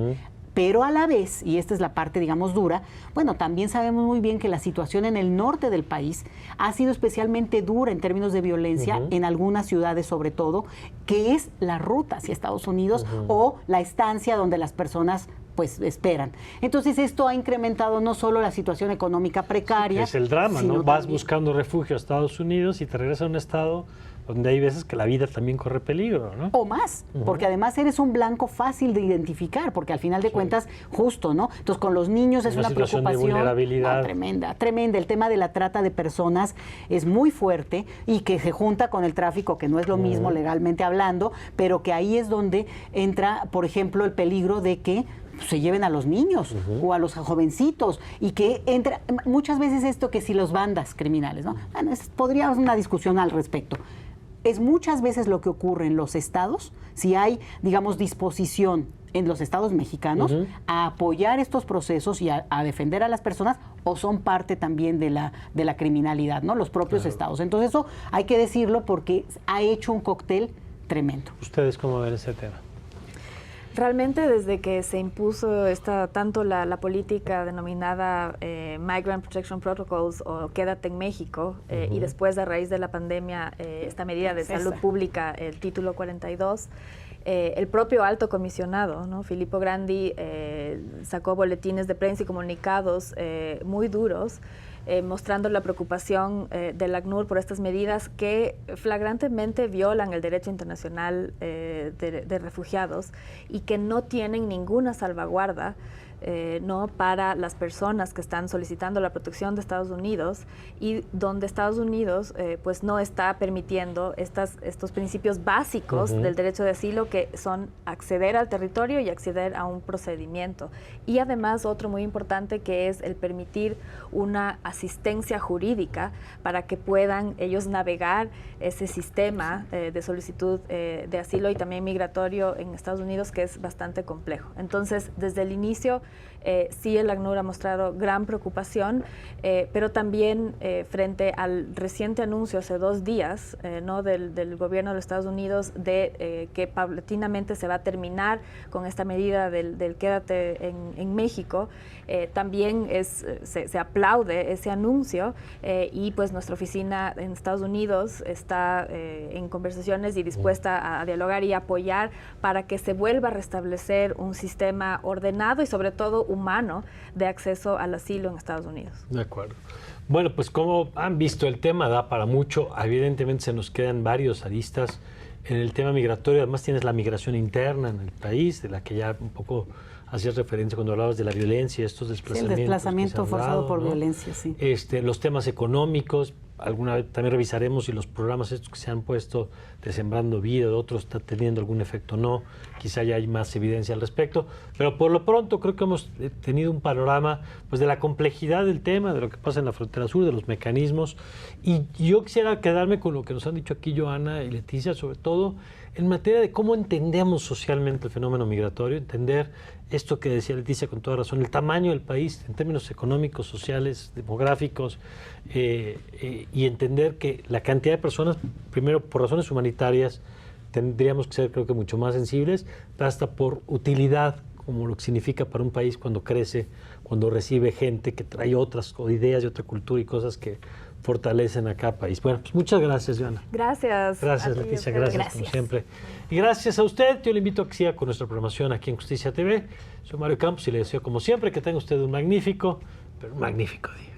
Pero a la vez, y esta es la parte, digamos, dura, bueno, también sabemos muy bien que la situación en el norte del país ha sido especialmente dura en términos de violencia, en algunas ciudades sobre todo, que es la ruta hacia Estados Unidos o la estancia donde las personas pues esperan. Entonces esto ha incrementado no solo la situación económica precaria. Es el drama, ¿no? Vas buscando refugio a Estados Unidos y te regresas a un estado donde hay veces que la vida también corre peligro, ¿no? O más, porque además eres un blanco fácil de identificar, porque al final de cuentas, justo, ¿no? Entonces con los niños es una preocupación de vulnerabilidad. Tremenda. El tema de la trata de personas es muy fuerte y que se junta con el tráfico, que no es lo mismo legalmente hablando, pero que ahí es donde entra, por ejemplo, el peligro de que se lleven a los niños o a los jovencitos y que entra muchas veces esto que si los bandas criminales, ¿no? Bueno, podría haber una discusión al respecto. Es muchas veces lo que ocurre en los estados, si hay, digamos, disposición en los estados mexicanos a apoyar estos procesos y a defender a las personas, o son parte también de la criminalidad, ¿no? Los propios estados. Entonces eso hay que decirlo porque ha hecho un cóctel tremendo. ¿Ustedes cómo ven ese tema? Realmente desde que se impuso tanto la política denominada Migrant Protection Protocols o Quédate en México y después a raíz de la pandemia esta medida de salud pública, el Título 42, el propio alto comisionado, ¿no? Filippo Grandi sacó boletines de prensa y comunicados muy duros mostrando la preocupación del ACNUR por estas medidas que flagrantemente violan el derecho internacional de refugiados y que no tienen ninguna salvaguarda ¿no? para las personas que están solicitando la protección de Estados Unidos y donde Estados Unidos pues no está permitiendo estos principios básicos del derecho de asilo, que son acceder al territorio y acceder a un procedimiento. Y además otro muy importante, que es el permitir una asistencia jurídica para que puedan ellos navegar ese sistema de solicitud de asilo y también migratorio en Estados Unidos, que es bastante complejo. Entonces, desde el inicio, sí, el ACNUR ha mostrado gran preocupación, pero también frente al reciente anuncio hace 2 días ¿no? del gobierno de los Estados Unidos de que paulatinamente se va a terminar con esta medida del Quédate en México, también se aplaude ese anuncio y pues nuestra oficina en Estados Unidos está en conversaciones y dispuesta a dialogar y apoyar para que se vuelva a restablecer un sistema ordenado y sobre todo humano de acceso al asilo en Estados Unidos. De acuerdo. Bueno, pues como han visto, el tema da para mucho. Evidentemente se nos quedan varios aristas en el tema migratorio. Además tienes la migración interna en el país, de la que ya un poco hacías referencia cuando hablabas de la violencia, estos desplazamientos. Sí, el desplazamiento forzado por violencia, sí. Los temas económicos, alguna vez también revisaremos si los programas estos que se han puesto de Sembrando Vida, de otros, está teniendo algún efecto o no. Quizá ya hay más evidencia al respecto. Pero por lo pronto creo que hemos tenido un panorama pues, de la complejidad del tema, de lo que pasa en la frontera sur, de los mecanismos. Y yo quisiera quedarme con lo que nos han dicho aquí Joana y Leticia, sobre todo en materia de cómo entendemos socialmente el fenómeno migratorio, entender esto que decía Leticia con toda razón, el tamaño del país en términos económicos, sociales, demográficos, y entender que la cantidad de personas, primero por razones humanitarias, tendríamos que ser creo que mucho más sensibles, hasta por utilidad, como lo que significa para un país cuando crece, cuando recibe gente que trae otras ideas de otra cultura y cosas que fortalecen a cada país. Bueno, pues muchas gracias, Joana. Gracias. Gracias, Leticia. Gracias, como siempre. Y gracias a usted. Yo le invito a que siga con nuestra programación aquí en Justicia TV. Soy Mario Campos y le deseo, como siempre, que tenga usted un magnífico, pero un magnífico día.